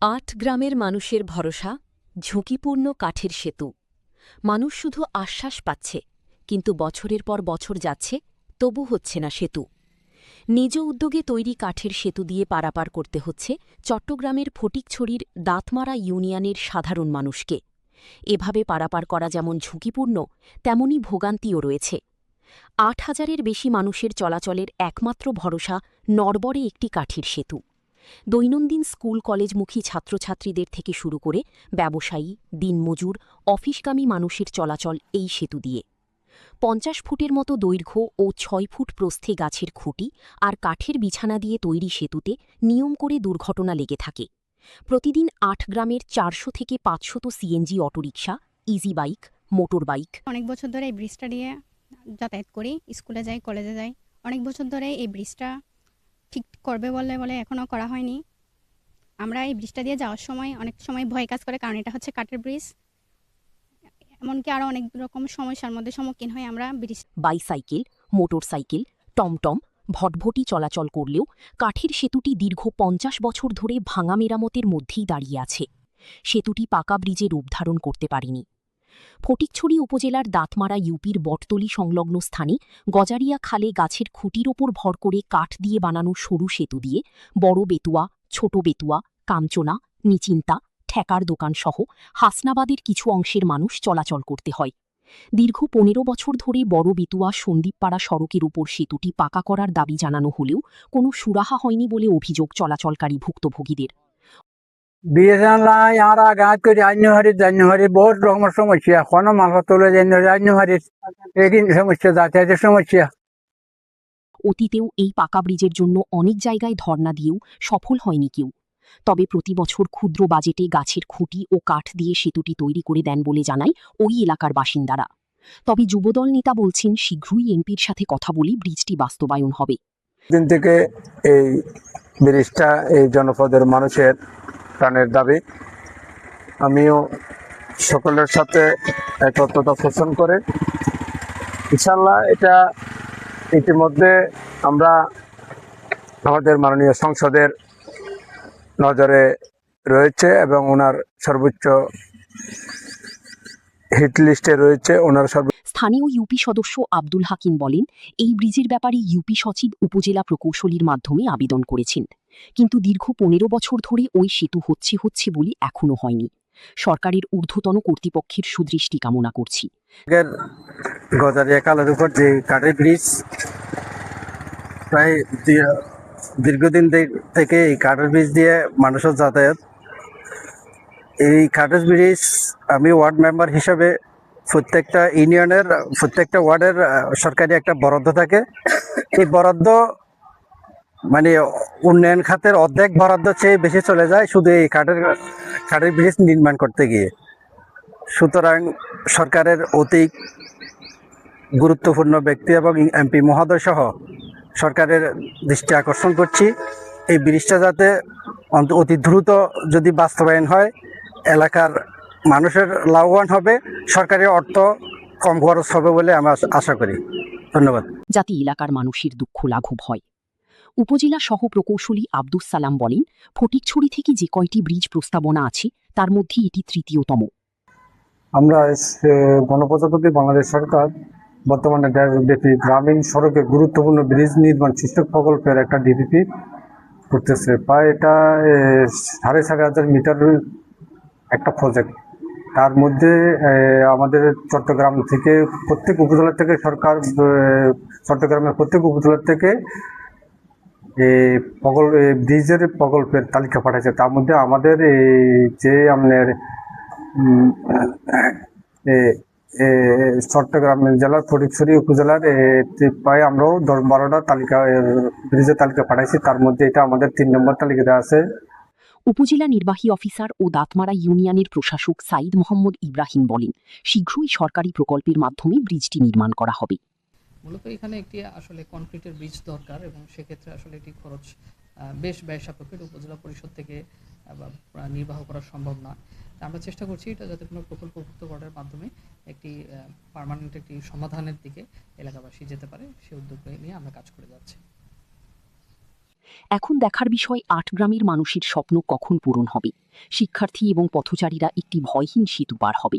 ৮ গ্রামের মানুষের ভরসা ঝুঁকিপূর্ণ কাঠের সেতু। মানুষ শুধু আশ্বাস পাচ্ছে, কিন্তু বছরের পর বছর যাচ্ছে, তবু হচ্ছে না সেতু। নিজ উদ্যোগে তৈরি কাঠের সেতু দিয়ে পারাপার করতে হচ্ছে চট্টগ্রামের ফটিকছড়ির দাঁতমারা ইউনিয়নের সাধারণ মানুষকে। এভাবে পারাপার করা যেমন ঝুঁকিপূর্ণ, তেমনই ভোগান্তিও রয়েছে। ৮,০০০-এর বেশি মানুষের চলাচলের একমাত্র ভরসা নড়বড়ে একটি কাঠের সেতু। দৈনন্দিন স্কুল কলেজমুখী ছাত্রছাত্রীদের থেকে শুরু করে ব্যবসায়ী, দিনমজুর, অফিসগামী মানুষের চলাচল এই সেতু দিয়ে। ৫০ ফুটের মতো দৈর্ঘ্য ও ৬ ফুট প্রস্থে গাছের খুঁটি আর কাঠের বিছানা দিয়ে তৈরি সেতুতে নিয়ম করে দুর্ঘটনা লেগে থাকে। প্রতিদিন ৮ গ্রামের ৪০০ থেকে ৫০০ CNG autorickshaw, easy bike, motorbike. অনেক বছর ধরে এই ব্রিজটা দিয়ে যাতায়াত করি, স্কুলে যাই, কলেজে যাই। অনেক বছর ধরে এই ব্রিজটা ঠিক করবে বলে এখনও করা হয়নি। আমরা এই ব্রিজটা দিয়ে যাওয়ার সময় অনেক সময় ভয় কাজ করে, কারণ এটা হচ্ছে কাঠের ব্রিজ। এমনকি আরও অনেক রকম সমস্যার মধ্যে সম্মুখীন হই আমরা। বাইসাইকেল, মোটরসাইকেল, টমটম, ভটভটি চলাচল করলেও কাঠের সেতুটি দীর্ঘ ৫০ বছর ধরে ভাঙা মেরামতের মধ্যেই দাঁড়িয়ে আছে। সেতুটি পাকা ব্রিজে রূপ ধারণ করতে পারেনি। ফটিকছড়ি উপজেলার দাঁতমারা ইউপির বটতলী সংলগ্ন স্থানে গজারিয়া খালে গাছের খুঁটির ওপর ভর করে কাঠ দিয়ে বানানো সরু সেতু দিয়ে বড় বেতুয়া, ছোট বেতুয়া, কাঞ্চনা, নিচিন্তা, ঠেকার দোকানসহ হাসনাবাদের কিছু অংশের মানুষ চলাচল করতে হয়। দীর্ঘ ১৫ বছর ধরে বড় বেতুয়া সন্দীপপাড়া সড়কের উপর সেতুটি পাকা করার দাবি জানানো হলেও কোনো সুরাহা হয়নি বলে অভিযোগ চলাচলকারী ভুক্তভোগীদের। বিএসএনএল গাছ করে জানুয়ারি বহুত রকমের সমস্যা, কোনো মালপত্র তুলে জানুয়ারির সমস্যা, যাতায়াতের সমস্যা। অতীতেও এই পাকা ব্রিজের জন্য অনেক জায়গায় ধর্ণা দিয়েও সফল হয়নি কেউ। তবে প্রতি বছর ক্ষুদ্র বাজেটে গাছের খুঁটি ও কাঠ দিয়ে সেতুটি তৈরি করে দেন বলে জানায় ওই এলাকার বাসিন্দারা। তবে যুবদল নেতা বলছেন শীঘ্রই এমপির সাথে কথা বলে ব্রিজটি বাস্তবায়ন হবে। দিন থেকে এই ব্রিজটা এই জনপদের মানুষের প্রাণের দাবি। আমিও সকলের সাথে একত্রতা পোষণ করে ইনশাল্লাহ এটা ইতিমধ্যে আমরা আমাদের মাননীয় সংসদের নজরে রয়েছে এবং ওনার সর্বোচ্চ হিট লিস্টে রয়েছে ওনার স্থানীয় ইউপি সদস্য আব্দুল হাকিম বলেন, এই ব্রিজের ব্যাপারে ইউপি সচিব উপজেলা প্রকৌশলীর মাধ্যমে আবেদন করেছেন, কিন্তু দীর্ঘ ১৫ বছর ধরে ওই সেতু হচ্ছে বলে এখনও হয়নি। সরকারের ঊর্ধ্বতন কর্তৃপক্ষের সুদৃষ্টি কামনা করছি। গজারিয়া খালের উপর যে কাঠের ব্রিজ, প্রায় দীর্ঘদিন থেকে এই কাঠের ব্রিজ দিয়ে মানুষের যাতায়াত। এই কাঠের ব্রিজ আমি ওয়ার্ড মেম্বার হিসেবে প্রত্যেকটা ইউনিয়নের প্রত্যেকটা ওয়ার্ডের সরকারি একটা বরাদ্দ থাকে। এই বরাদ্দ মানে উন্নয়ন খাতের অর্ধেক বরাদ্দ চেয়ে বেশি চলে যায় শুধু এই কাঠের ব্রিজ নির্মাণ করতে গিয়ে। সুতরাং সরকারের অতি গুরুত্বপূর্ণ ব্যক্তি এবং এমপি মহোদয় সহ সরকারের দৃষ্টি আকর্ষণ করছি, এই ব্রিজটা যাতে অতি দ্রুত যদি বাস্তবায়ন হয়, এলাকার মানুষের লাভবান হবে, সরকারি অর্থ কম খরচ হবে বলে আমরা আশা করি। ধন্যবাদ। যাতে এলাকার মানুষের দুঃখ লাঘব হয়। উপজেলা সহ প্রকৌশলী আব্দুস সালাম বলেন, ফটিকছড়ি থেকে যে কয়টি ব্রিজ প্রস্তাবনা আছে তার মধ্যে এটি তৃতীয়তম। আমরা গণপ্রজাতন্ত্রী বাংলাদেশ সরকার বর্তমানে দেশব্যাপী গ্রামীণ সড়কে গুরুত্বপূর্ণ ব্রিজ নির্মাণ শীর্ষক প্রকল্পের একটা ডিপিপি করতেছে। প্রায় এটা 4,500 মিটার একটা প্রজেক্ট। তার মধ্যে আমাদের চট্টগ্রাম থেকে প্রত্যেক উপজেলা থেকে সরকার চট্টগ্রামের প্রত্যেক উপজেলা থেকে ব্রিজের প্রকল্পের তালিকা পাঠাচ্ছে। তার মধ্যে আমাদের যে আপনার চট্টগ্রাম জেলার ফটিকছড়ি উপজেলার প্রায় আমরাও 10-12টা তালিকা ব্রিজের তালিকা পাঠাইছি। তার মধ্যে এটা আমাদের 3 নম্বর তালিকাতে আছে। উপজেলা নির্বাহী অফিসার ও দাঁতমারা ইউনিয়নের প্রশাসক সাইদ মোহাম্মদ ইব্রাহিম বলেন, শীঘ্রই সরকারি প্রকল্পের মাধ্যমে ব্রিজটি নির্মাণ করা হবে। মূলত এখানে একটি আসলে কনক্রিটের ব্রিজ দরকার এবং সেক্ষেত্রে আসলে এটি খরচ বেশ ব্যয় সাপেক্ষ, উপজেলা পরিষদ থেকে নির্বাহ করা সম্ভব নয়। আমরা চেষ্টা করছি এটা যাতে কোনো প্রকল্পভুক্ত করার মাধ্যমে একটি পার্মানেন্ট একটি সমাধানের দিকে এলাকাবাসী যেতে পারে, সে উদ্যোগ নিয়ে আমরা কাজ করে যাচ্ছি। এখন দেখার বিষয় ৮ গ্রামের মানুষের স্বপ্ন কখন পূরণ হবে। শিক্ষার্থী এবং পথচারীরা একটি ভয়হীন সেতু পার হবে।